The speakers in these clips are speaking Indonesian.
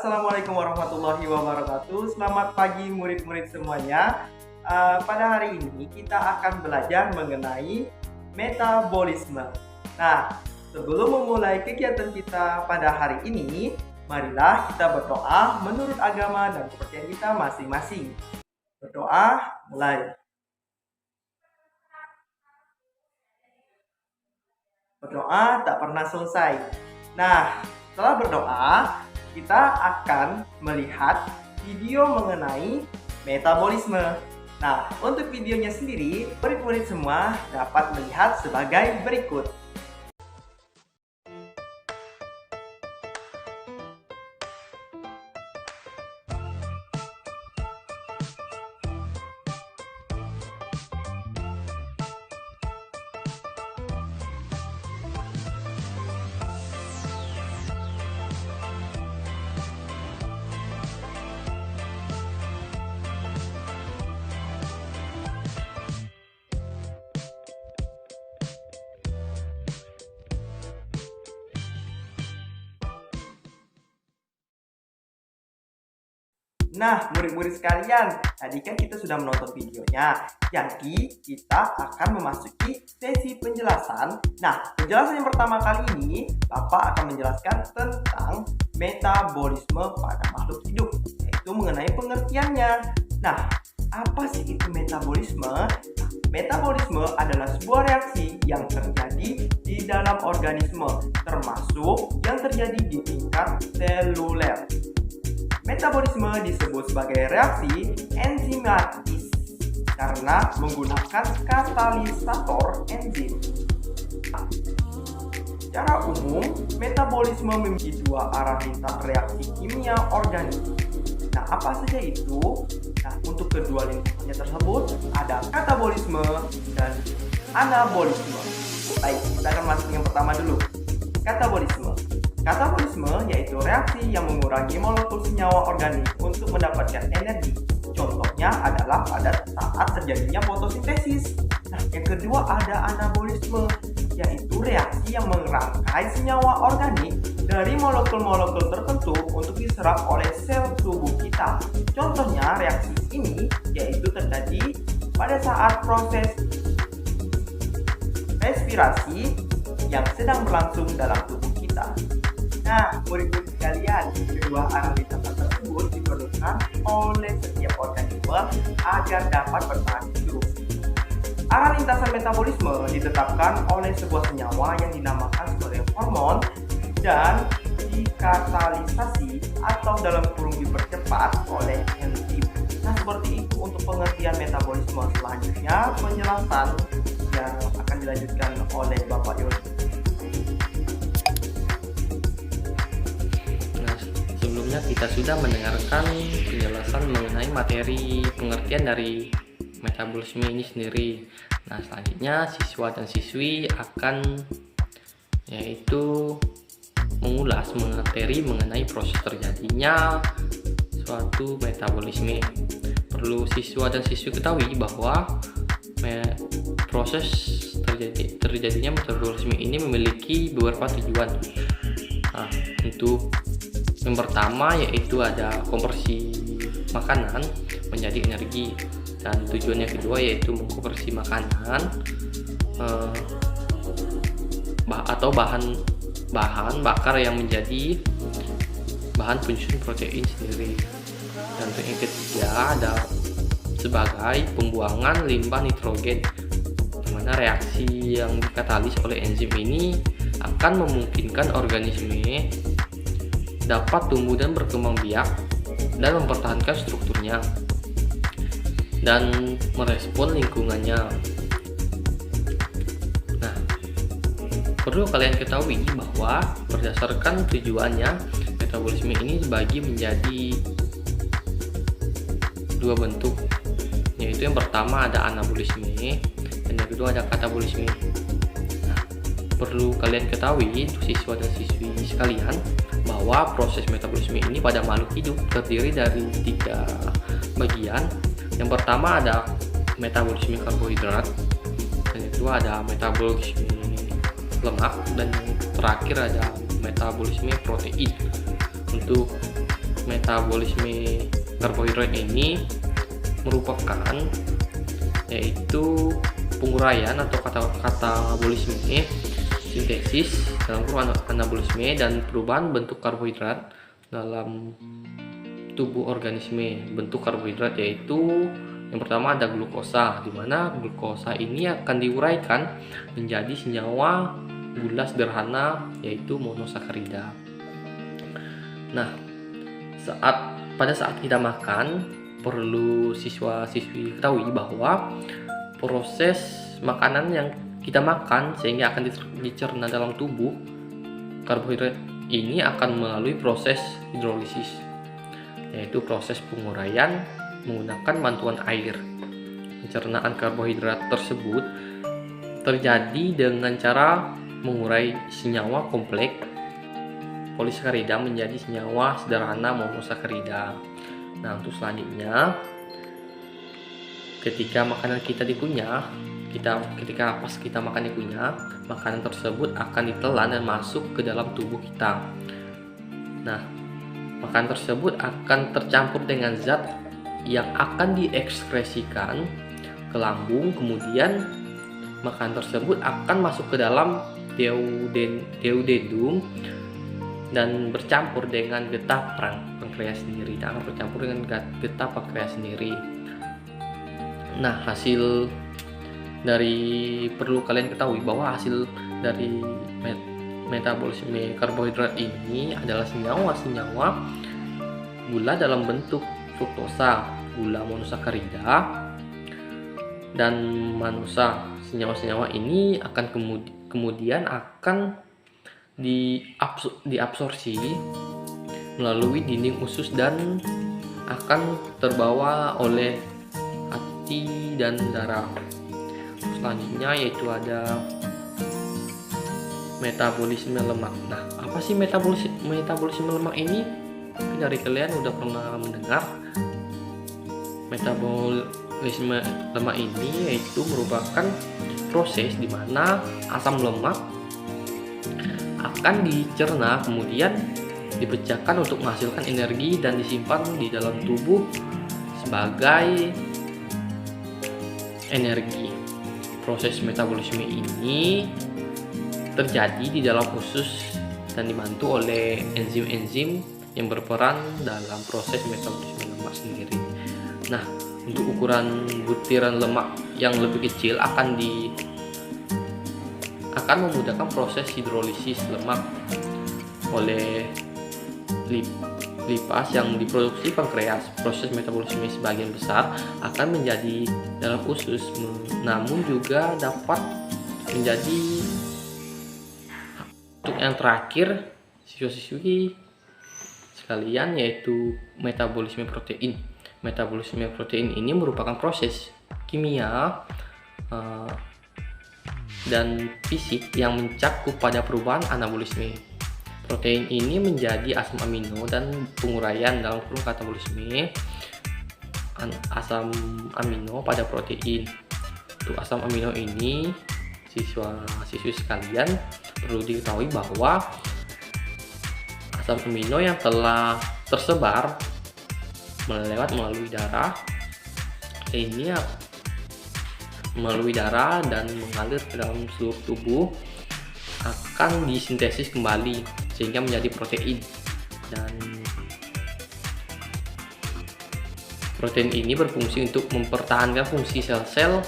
Assalamualaikum warahmatullahi wabarakatuh. Selamat pagi murid-murid semuanya. Pada hari ini kita akan belajar mengenai metabolisme. Nah, sebelum memulai kegiatan kita pada hari ini, marilah kita berdoa menurut agama dan kepercayaan kita masing-masing. Berdoa, mulai. Berdoa tak pernah selesai. Nah, setelah berdoa, kita akan melihat video mengenai metabolisme. Nah, untuk videonya sendiri, murid-murid semua dapat melihat sebagai berikut. Nah, murid-murid sekalian, tadi kan kita sudah menonton videonya. Jadi, kita akan memasuki sesi penjelasan. Nah, penjelasan yang pertama kali ini, Bapak akan menjelaskan tentang metabolisme pada makhluk hidup, yaitu mengenai pengertiannya. Nah, apa sih itu metabolisme? Metabolisme adalah sebuah reaksi yang terjadi di dalam organisme, termasuk yang terjadi di tingkat seluler. Metabolisme disebut sebagai reaksi enzimatis karena menggunakan katalisator enzim. Secara umum, metabolisme memiliki dua arah lintas reaksi kimia organik. Nah, apa saja itu? Nah, untuk kedua lintasannya tersebut ada katabolisme dan anabolisme. Baik, kita akan masuk yang pertama dulu. Katabolisme. Katabolisme yaitu reaksi yang mengurangi molekul senyawa organik untuk mendapatkan energi. Contohnya adalah pada saat terjadinya fotosintesis. Nah, yang kedua ada anabolisme, yaitu reaksi yang merangkai senyawa organik dari molekul-molekul tertentu untuk diserap oleh sel tubuh kita. Contohnya reaksi ini yaitu terjadi pada saat proses respirasi yang sedang berlangsung dalam tubuh kita. Nah, murid-murid sekalian, kedua arah lintasan tersebut diperlukan oleh setiap organisme agar dapat bertahan hidup. Arah lintasan metabolisme ditetapkan oleh sebuah senyawa yang dinamakan sebagai hormon dan dikatalisasi atau dalam kurung dipercepat oleh enzim. Nah, seperti itu untuk pengertian metabolisme. Selanjutnya, penjelasan yang akan dilanjutkan oleh Bapak Yodi. Sebelumnya kita sudah mendengarkan penjelasan mengenai materi pengertian dari metabolisme ini sendiri. Nah, selanjutnya siswa dan siswi akan yaitu mengulas materi mengenai proses terjadinya suatu metabolisme. Perlu siswa dan siswi ketahui bahwa proses terjadinya metabolisme ini memiliki beberapa tujuan. Nah, untuk yang pertama yaitu ada konversi makanan menjadi energi, dan tujuan yang kedua yaitu mengkonversi makanan atau bahan bakar yang menjadi bahan penyusun protein sendiri. Dan yang ketiga ada sebagai pembuangan limbah nitrogen, di mana reaksi yang dikatalis oleh enzim ini akan memungkinkan organisme dapat tumbuh dan berkembang biak dan mempertahankan strukturnya dan merespon lingkungannya. Nah, perlu kalian ketahui bahwa berdasarkan tujuannya, metabolisme ini dibagi menjadi dua bentuk, yaitu yang pertama ada anabolisme dan yang kedua ada katabolisme. Nah, perlu kalian ketahui siswa dan siswi sekalian bahwa proses metabolisme ini pada makhluk hidup terdiri dari tiga bagian. Yang pertama ada metabolisme karbohidrat, dan yang kedua ada metabolisme lemak, dan yang terakhir ada metabolisme protein. Untuk metabolisme karbohidrat ini merupakan yaitu penguraian atau katabolisme, sintesis dalam kurung anabolisme, dan perubahan bentuk karbohidrat dalam tubuh organisme. Bentuk karbohidrat yaitu yang pertama ada glukosa, di mana glukosa ini akan diuraikan menjadi senyawa gula sederhana yaitu monosakarida. Nah, pada saat kita makan, perlu siswa-siswi ketahui bahwa proses makanan yang kita makan sehingga akan dicerna dalam tubuh, karbohidrat ini akan melalui proses hidrolisis, yaitu proses penguraian menggunakan bantuan air. Pencernaan karbohidrat tersebut terjadi dengan cara mengurai senyawa kompleks polisakarida menjadi senyawa sederhana monosakarida. Nah, untuk selanjutnya, ketika makanan kita dikunyah, ketika pas kita makan dikunyah, makanan tersebut akan ditelan dan masuk ke dalam tubuh kita. Nah, makanan tersebut akan tercampur dengan zat yang akan diekskresikan ke lambung, kemudian makanan tersebut akan masuk ke dalam duodenum dan bercampur dengan getah pankreas sendiri. Nah, hasil dari perlu kalian ketahui bahwa hasil dari metabolisme karbohidrat ini adalah senyawa-senyawa gula dalam bentuk fruktosa, gula monosakarida, dan manosa. Senyawa-senyawa ini akan kemudian akan diabsorpsi melalui dinding usus dan akan terbawa oleh hati dan darah. Selanjutnya yaitu ada metabolisme lemak. Nah, apa sih metabolisme lemak ini? Mungkin dari kalian udah pernah mendengar. Metabolisme lemak ini yaitu merupakan proses di mana asam lemak akan dicerna kemudian dipecahkan untuk menghasilkan energi dan disimpan di dalam tubuh sebagai energi. Proses metabolisme ini terjadi di dalam usus dan dibantu oleh enzim-enzim yang berperan dalam proses metabolisme lemak sendiri. Nah, untuk ukuran butiran lemak yang lebih kecil akan memudahkan proses hidrolisis lemak oleh lipas yang diproduksi pankreas. Proses metabolisme sebagian besar akan menjadi dalam usus, namun juga dapat menjadi untuk yang terakhir siswa-siswi sekalian, yaitu metabolisme protein. Metabolisme protein ini merupakan proses kimia dan fisik yang mencakup pada perubahan anabolisme. Protein ini menjadi asam amino dan penguraian dalam kurung katabolisme asam amino pada protein. Untuk asam amino ini, siswa-siswi sekalian perlu diketahui bahwa asam amino yang telah tersebar melalui darah ini melalui darah dan mengalir ke dalam seluruh tubuh akan disintesis kembali sehingga menjadi protein, dan protein ini berfungsi untuk mempertahankan fungsi sel-sel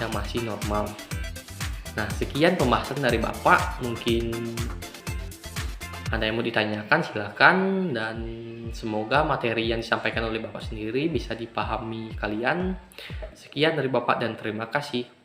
yang masih normal. Nah, sekian pembahasan dari Bapak. Mungkin ada yang mau ditanyakan, silakan, dan semoga materi yang disampaikan oleh Bapak sendiri bisa dipahami kalian. Sekian dari Bapak dan terima kasih.